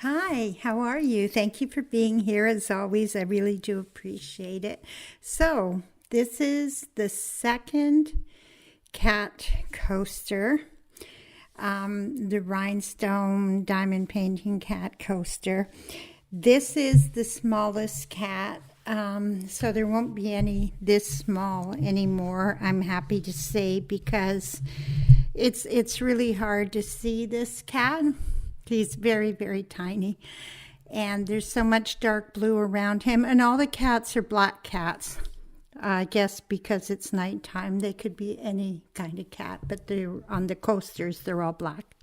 Hi, how are you? Thank you for being here. As always, I really do appreciate it. So, this is the second cat coaster, the Rhinestone diamond painting cat coaster. This is the smallest cat, so there won't be any this small anymore, I'm happy to say, because it's really hard to see this cat. He's very, very tiny. And there's so much dark blue around him. And all the cats are black cats. I guess because it's nighttime, they could be any kind of cat. But they're on the coasters, they're all black.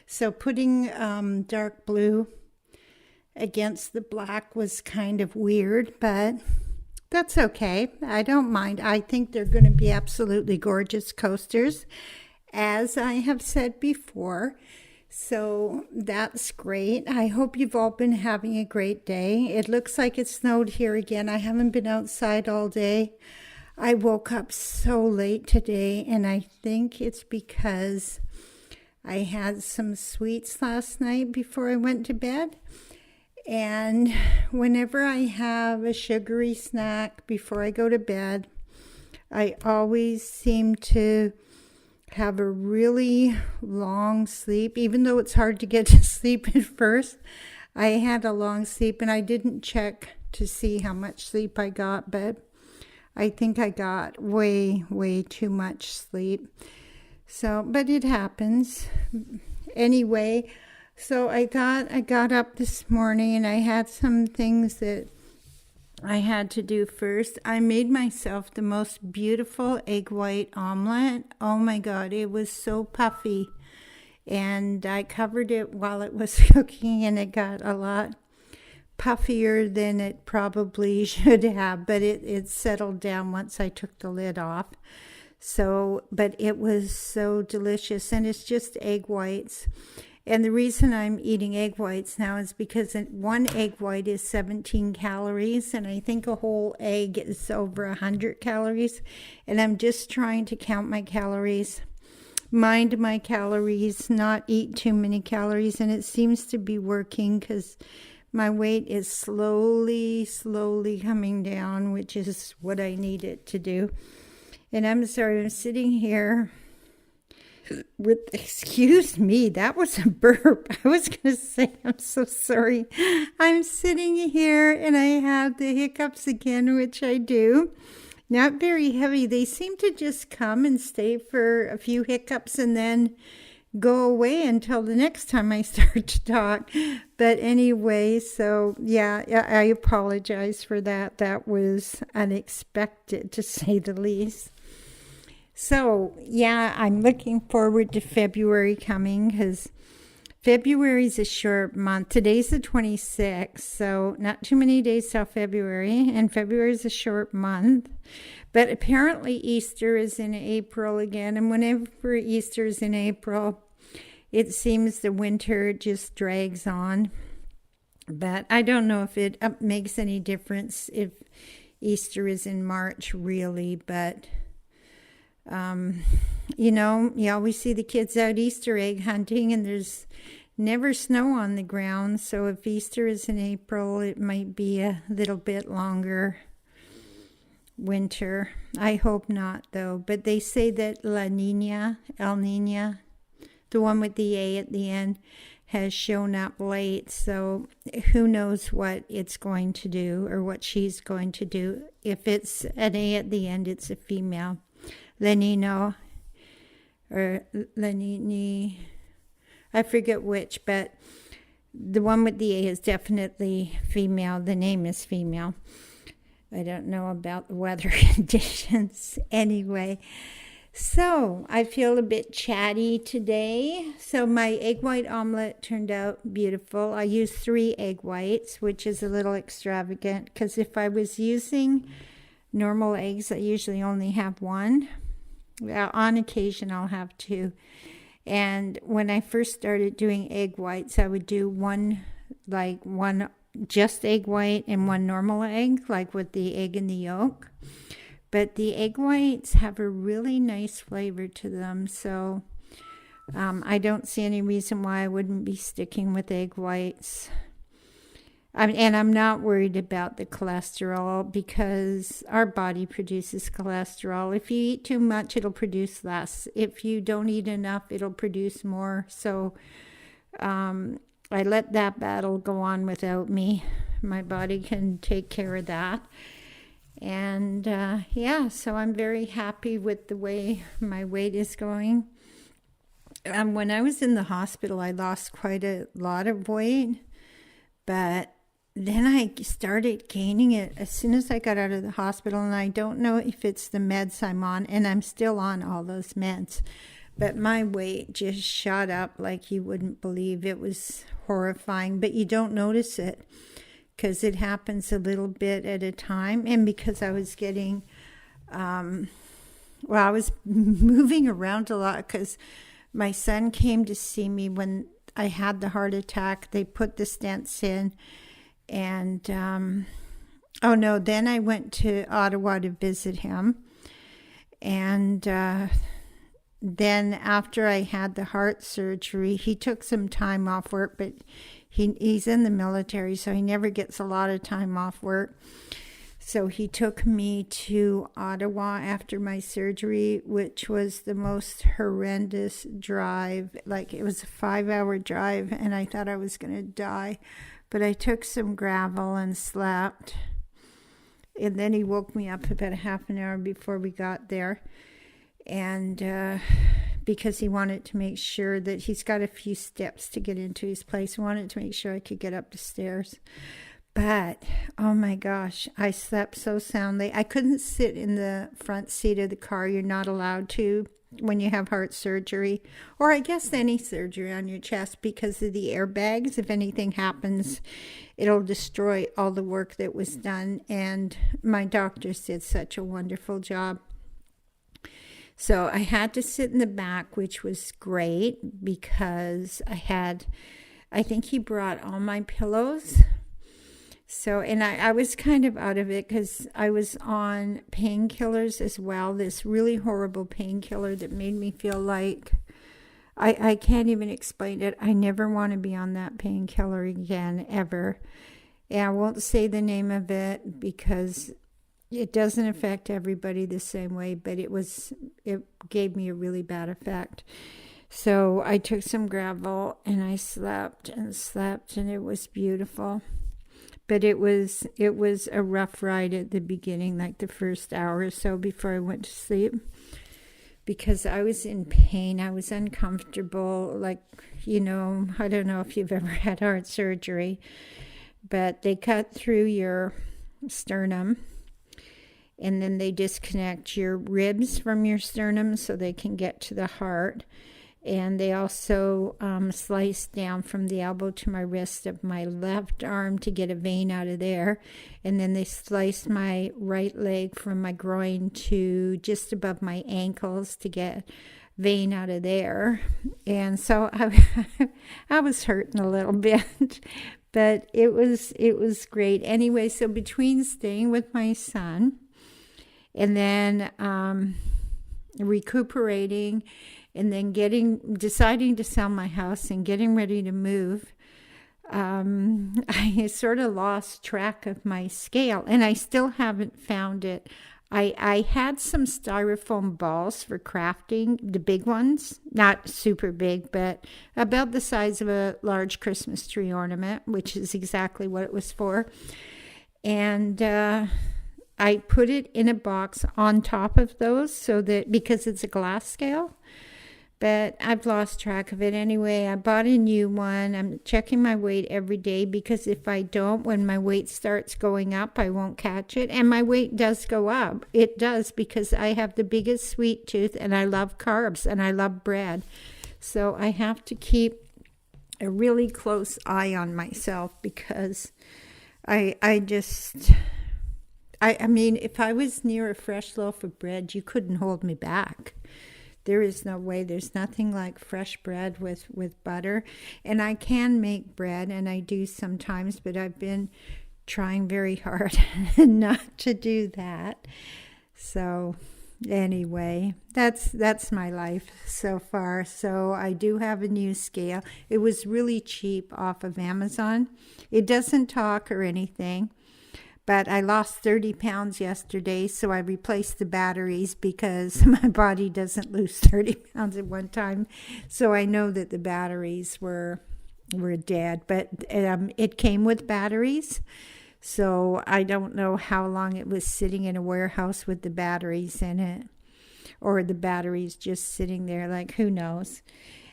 So putting dark blue against the black was kind of weird. But that's okay. I don't mind. I think they're going to be absolutely gorgeous coasters, as I have said before. So that's great. I hope you've all been having a great day. It looks like it snowed here again. I haven't been outside all day. I woke up so late today, and I think it's because I had some sweets last night before I went to bed. And whenever I have a sugary snack before I go to bed, I always seem to have a really long sleep, even though it's hard to get to sleep at first. I had a long sleep, and I didn't check to see how much sleep I got, but I think I got way, way too much sleep. So, but it happens. Anyway, so I got up this morning, and I had some things that I had to do first. I made myself the most beautiful egg white omelet. Oh my God, it was so puffy. And I covered it while it was cooking, and it got a lot puffier than it probably should have, but it settled down once I took the lid off. So, but it was so delicious, and it's just egg whites. And the reason I'm eating egg whites now is because one egg white is 17 calories, and I think a whole egg is over 100 calories. And I'm just trying to count my calories, mind my calories, not eat too many calories. And it seems to be working because my weight is slowly coming down, which is what I need it to do. And I'm sorry, I'm sitting here excuse me, that was a burp. I was going to say, I'm so sorry. I'm sitting here and I have the hiccups again, which I do. Not very heavy. They seem to just come and stay for a few hiccups and then go away until the next time I start to talk. But anyway, so yeah, I apologize for that. That was unexpected, to say the least. So, yeah, I'm looking forward to February coming, because February's a short month. Today's the 26th, so not too many days till February, and February's a short month. But apparently Easter is in April again, and whenever Easter is in April, it seems the winter just drags on. But I don't know if it makes any difference if Easter is in March, really, but you always see the kids out Easter egg hunting, and there's never snow on the ground. So if Easter is in April, it might be a little bit longer winter. I hope not, though. But they say that El Nina, the one with the A at the end, has shown up late. So who knows what it's going to do, or what she's going to do. If it's an A at the end, it's a female. Lenino or Lenini, I forget which, but the one with the A is definitely female. The name is female. I don't know about the weather conditions. Anyway, so I feel a bit chatty today. So my egg white omelet turned out beautiful. I used 3 egg whites, which is a little extravagant, because if I was using normal eggs, I usually only have 1. Well, on occasion, I'll have 2. And when I first started doing egg whites, I would do one just egg white and 1 normal egg, like with the egg in the yolk. But the egg whites have a really nice flavor to them. So I don't see any reason why I wouldn't be sticking with egg whites. And I'm not worried about the cholesterol because our body produces cholesterol. If you eat too much, it'll produce less. If you don't eat enough, it'll produce more. So I let that battle go on without me. My body can take care of that. And so I'm very happy with the way my weight is going. When I was in the hospital, I lost quite a lot of weight, but then I started gaining it as soon as I got out of the hospital, and I don't know if it's the meds I'm on, and I'm still on all those meds, but my weight just shot up like you wouldn't believe. It was horrifying, but you don't notice it because it happens a little bit at a time, and because I was getting, I was moving around a lot because my son came to see me when I had the heart attack. They put the stents in. And, then I went to Ottawa to visit him. And then after I had the heart surgery, he took some time off work, but he's in the military, so he never gets a lot of time off work. So he took me to Ottawa after my surgery, which was the most horrendous drive. Like, it was a 5-hour drive, and I thought I was going to die. But I took some gravel and slept. And then he woke me up about a half an hour before we got there. And because he wanted to make sure that he's got a few steps to get into his place. He wanted to make sure I could get up the stairs. But, oh my gosh, I slept so soundly. I couldn't sit in the front seat of the car. You're not allowed to when you have heart surgery, or I guess any surgery on your chest, because of the airbags. If anything happens, it'll destroy all the work that was done. And my doctors did such a wonderful job. So I had to sit in the back, which was great because I think he brought all my pillows. So, and I was kind of out of it because I was on painkillers as well, this really horrible painkiller that made me feel like, I can't even explain it. I never want to be on that painkiller again, ever. And I won't say the name of it because it doesn't affect everybody the same way, but it gave me a really bad effect. So I took some gravel and I slept, and it was beautiful. But it was a rough ride at the beginning, like the first hour or so before I went to sleep, because I was in pain. I was uncomfortable. Like, I don't know if you've ever had heart surgery, but they cut through your sternum, and then they disconnect your ribs from your sternum so they can get to the heart. And they also sliced down from the elbow to my wrist of my left arm to get a vein out of there. And then they sliced my right leg from my groin to just above my ankles to get vein out of there. And so I was hurting a little bit, but it was great. Anyway, so between staying with my son and then recuperating, and then deciding to sell my house and getting ready to move, I sort of lost track of my scale, and I still haven't found it. I had some styrofoam balls for crafting, the big ones, not super big, but about the size of a large Christmas tree ornament, which is exactly what it was for. And I put it in a box on top of those because it's a glass scale. But I've lost track of it anyway. I bought a new one. I'm checking my weight every day because if I don't, when my weight starts going up, I won't catch it. And my weight does go up. It does, because I have the biggest sweet tooth and I love carbs and I love bread. So I have to keep a really close eye on myself because I mean, if I was near a fresh loaf of bread, you couldn't hold me back. There is no way. There's nothing like fresh bread with butter. And I can make bread, and I do sometimes, but I've been trying very hard not to do that. So, anyway, that's my life so far. So I do have a new scale. It was really cheap off of Amazon. It doesn't talk or anything, but I lost 30 pounds yesterday, so I replaced the batteries because my body doesn't lose 30 pounds at one time. So I know that the batteries were dead, but it came with batteries. So I don't know how long it was sitting in a warehouse with the batteries in it, or the batteries just sitting there, like, who knows.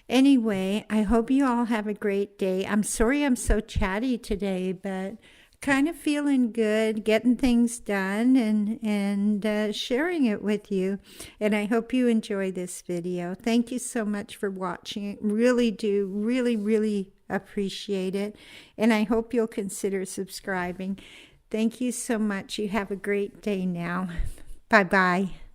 Anyway, I hope you all have a great day. I'm sorry I'm so chatty today, but kind of feeling good, getting things done, and sharing it with you. And I hope you enjoy this video. Thank you so much for watching it. Really do, really appreciate it. And I hope you'll consider subscribing. Thank you so much. You have a great day now. Bye-bye.